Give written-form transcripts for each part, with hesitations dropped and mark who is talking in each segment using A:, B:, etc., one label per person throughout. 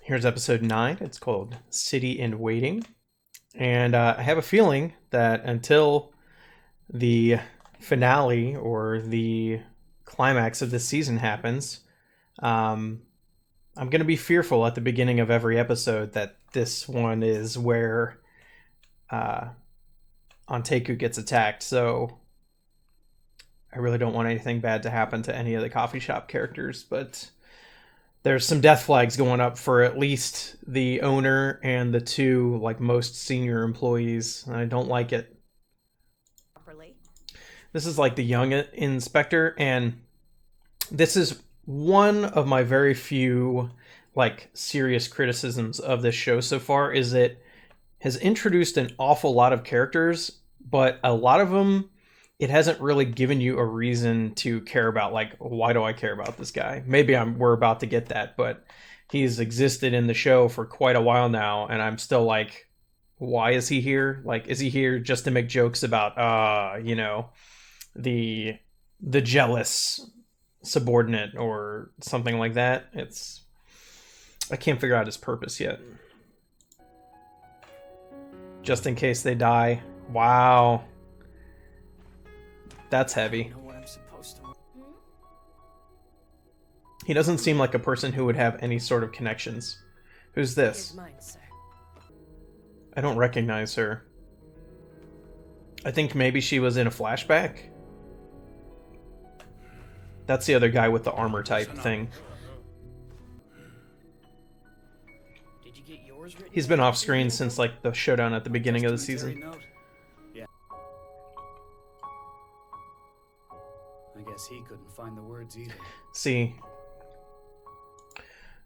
A: Here's episode 9. It's called City in Waiting. And I have a feeling that until the finale or the climax of this season happens, um, I'm going to be fearful at the beginning of every episode that this one is where uh, Anteiku gets attacked. So I really don't want anything bad to happen to any of the coffee shop characters, but there's some death flags going up for at least the owner and the two most senior employees. I don't like it. This is like the young inspector, and this is one of my very few serious criticisms of this show so far. Is it has introduced an awful lot of characters, but a lot of them it hasn't really given you a reason to care about. Like, why do I care about this guy? Maybe we're about to get that, but he's existed in the show for quite a while now, and I'm still like, why is he here? Like, is he here just to make jokes about the jealous subordinate or something like that? I can't figure out his purpose yet. Just in case they die. Wow. That's heavy. He doesn't seem like a person who would have any sort of connections. Who's this? I don't recognize her. I think maybe she was in a flashback. That's the other guy with the armor type thing. He's been off screen since the showdown at the beginning of the season.
B: I guess he couldn't find the words either.
A: See,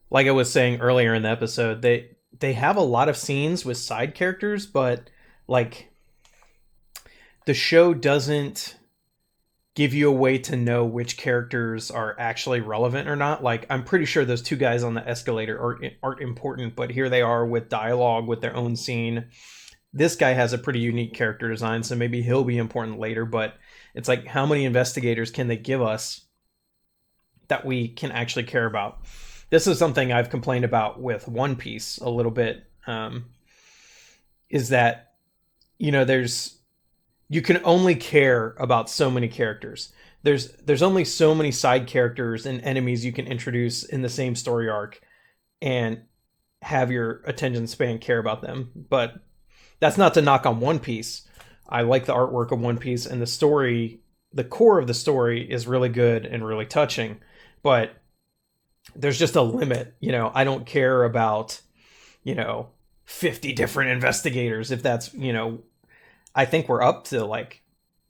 A: like I was saying earlier in the episode, they have a lot of scenes with side characters, but the show doesn't give you a way to know which characters are actually relevant or not. I'm pretty sure those two guys on the escalator aren't important, but here they are with dialogue with their own scene. This guy has a pretty unique character design, so maybe he'll be important later, but it's like, how many investigators can they give us that we can actually care about? This is something I've complained about with One Piece a little bit, is that, you can only care about so many characters. There's only so many side characters and enemies you can introduce in the same story arc and have your attention span care about them. But that's not to knock on One Piece. I like the artwork of One Piece, and the story, the core of the story is really good and really touching, but there's just a limit. I don't care about 50 different investigators. If that's, I think we're up to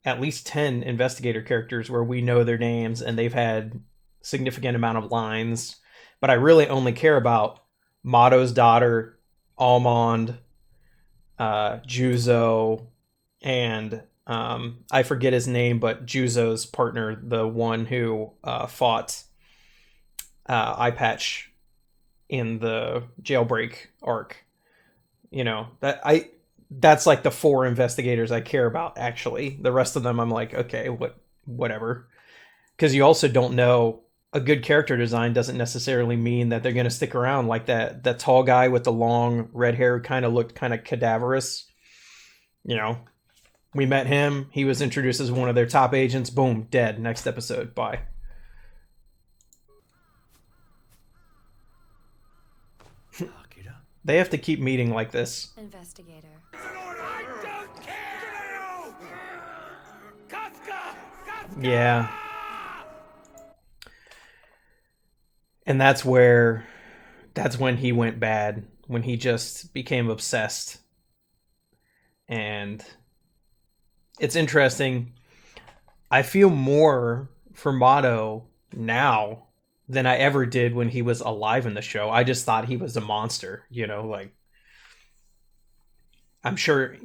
A: at least 10 investigator characters where we know their names and they've had significant amount of lines, but I really only care about Mato's daughter, Almond, Juzo, and I forget his name, but Juzo's partner, the one who fought Eye Patch in the jailbreak arc. That's the 4 investigators I care about, actually. The rest of them I'm like, okay, whatever. Because you also don't know, a good character design doesn't necessarily mean that they're going to stick around. Like that tall guy with the long red hair kind of looked kind of cadaverous. We met him. He was introduced as one of their top agents. Boom, dead. Next episode. Bye. They have to keep meeting like this.
C: Investigator.
B: I don't care! Kafka!
A: Yeah. And that's when he went bad. When he just became obsessed. And it's interesting. I feel more for Mato now than I ever did when he was alive in the show. I just thought he was a monster, I'm sure,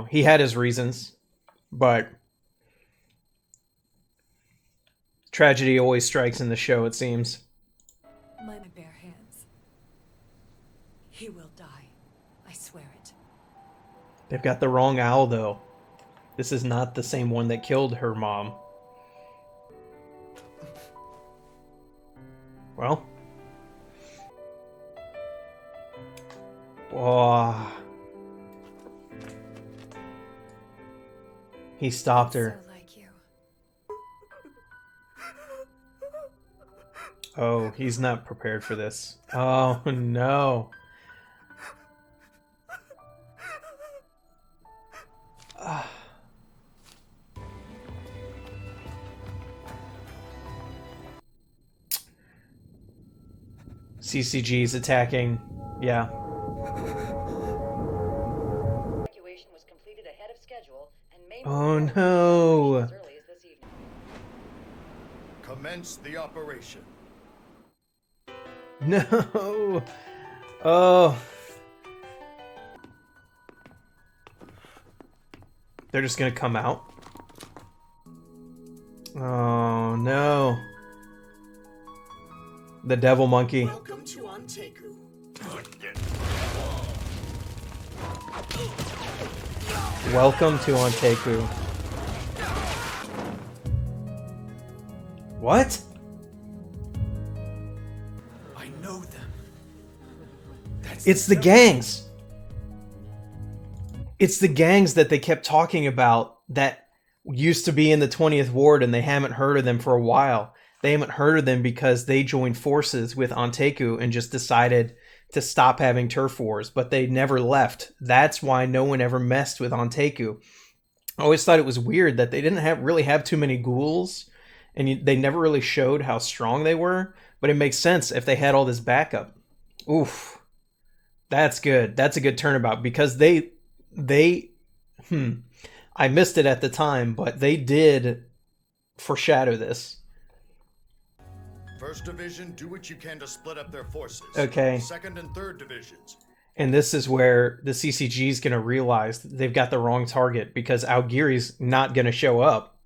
A: he had his reasons, but tragedy always strikes in the show, it seems.
C: My bare hands. He will die. I swear it.
A: They've got the wrong owl, though. This is not the same one that killed her mom. Well, Oh. He stopped her.
C: So like you.
A: Oh, he's not prepared for this. Oh, no. Ah. CCG's attacking. Yeah.
D: Evacuation was completed ahead of schedule and may
A: Oh,
D: move forward
A: no.
D: as early as this evening.
E: Commence the operation.
A: No. Oh. They're just gonna come out. Oh, no. The devil monkey.
B: Welcome to Anteiku.
A: Welcome to Anteiku. What?
B: I know them.
A: It's the gangs. It's the gangs that they kept talking about that used to be in the 20th Ward, and they haven't heard of them for a while. They haven't heard of them because they joined forces with Anteiku and just decided to stop having turf wars, but they never left. That's why no one ever messed with Anteiku. I always thought it was weird that they didn't really have too many ghouls, and they never really showed how strong they were, but it makes sense if they had all this backup. Oof. That's good. That's a good turnabout because I missed it at the time, but they did foreshadow this.
E: First Division, do what you can to split up their forces.
A: Okay.
E: Second and third divisions.
A: And this is where the CCG is going to realize they've got the wrong target because Algiri's not going to show up,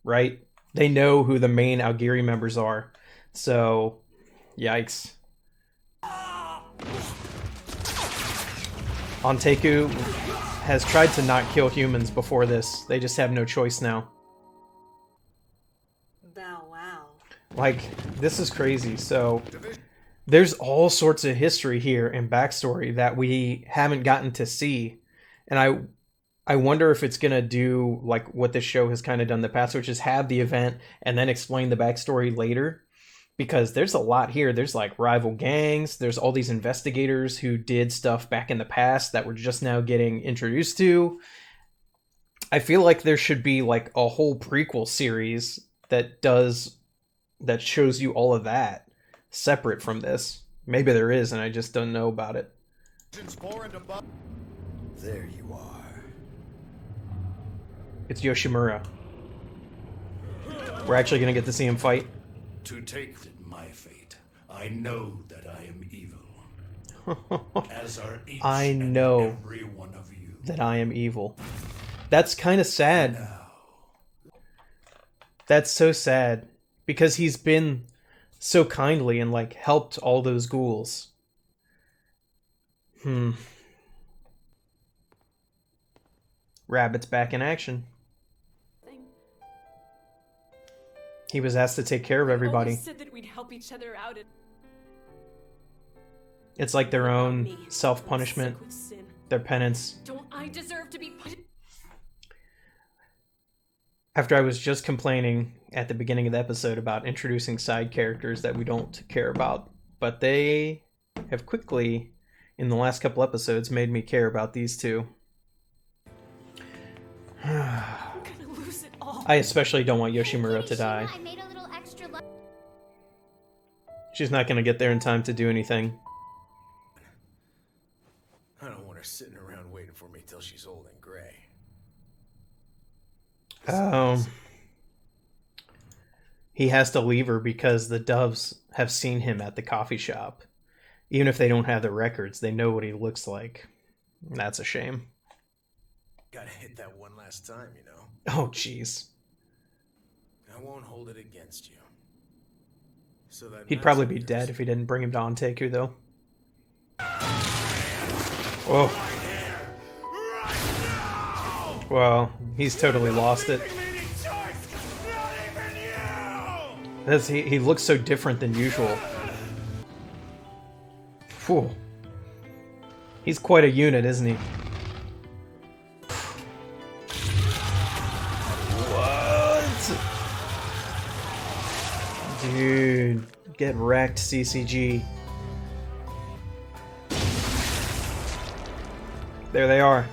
A: right? They know who the main Algiri members are. So, yikes. Anteiku has tried to not kill humans before this. They just have no choice now.
C: Bow wow.
A: Like, this is crazy. So, there's all sorts of history here and backstory that we haven't gotten to see. And I wonder if it's going to do like what this show has kind of done in the past, which is have the event and then explain the backstory later. Because there's a lot here. There's like rival gangs. There's all these investigators who did stuff back in the past that we're just now getting introduced to. I feel like there should be like a whole prequel series that shows you all of that separate from this. Maybe there is, and I just don't know about it.
E: There you are.
A: It's Yoshimura. We're actually going to get to see him fight.
F: To take my fate, I know that I am evil. As are each
A: I know
F: and every one of you.
A: that I am evil. That's kind of sad. That's so sad. Because he's been so kindly and like helped all those ghouls. Rabbit's back in action. He was asked to take care of everybody.
G: Always said that we'd help each other out.
A: It's like their own self-punishment,
G: Sick with sin.
A: their penance.
G: Don't I deserve to be punished?
A: After I was just complaining at the beginning of the episode about introducing side characters that we don't care about, but they have quickly, in the last couple episodes, made me care about these two.
G: I'm gonna lose it all.
A: I especially don't want Yoshimura to die.
H: I made a little extra.
A: She's not going to get there in time to do anything.
B: I don't want her sitting around waiting for me till she's old and gray.
A: He has to leave her because the Doves have seen him at the coffee shop. Even if they don't have the records, they know what he looks like. That's a shame.
B: Gotta hit that one last time, you know.
A: Oh, jeez.
B: I won't hold it against you. So that
A: He'd probably be dead if he didn't bring him to Anteiku, though. Whoa. Well, he's totally lost it. He looks so different than usual. Phew. He's quite a unit, isn't he? What? Dude, get wrecked, CCG. There they are.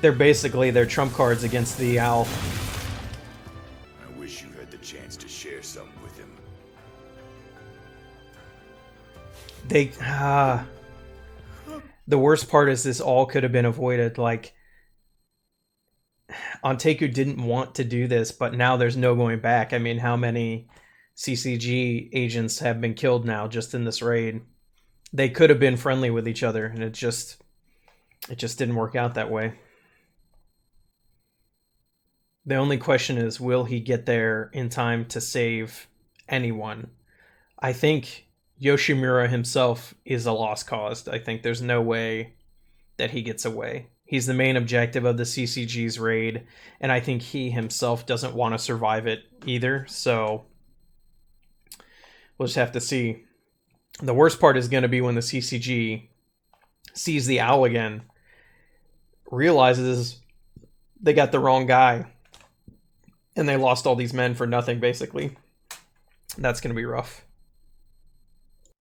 A: They're basically their trump cards against the owl.
F: I wish you had the chance to share some with him.
A: They, the worst part is this all could have been avoided. Like, Anteiku didn't want to do this, but now there's no going back. I mean, how many CCG agents have been killed now just in this raid? They could have been friendly with each other, and it just didn't work out that way. The only question is, will he get there in time to save anyone? I think Yoshimura himself is a lost cause. I think there's no way that he gets away. He's the main objective of the CCG's raid, and I think he himself doesn't want to survive it either, so we'll just have to see. The worst part is going to be when the CCG sees the owl again, realizes they got the wrong guy, and they lost all these men for nothing, basically. That's going to be rough.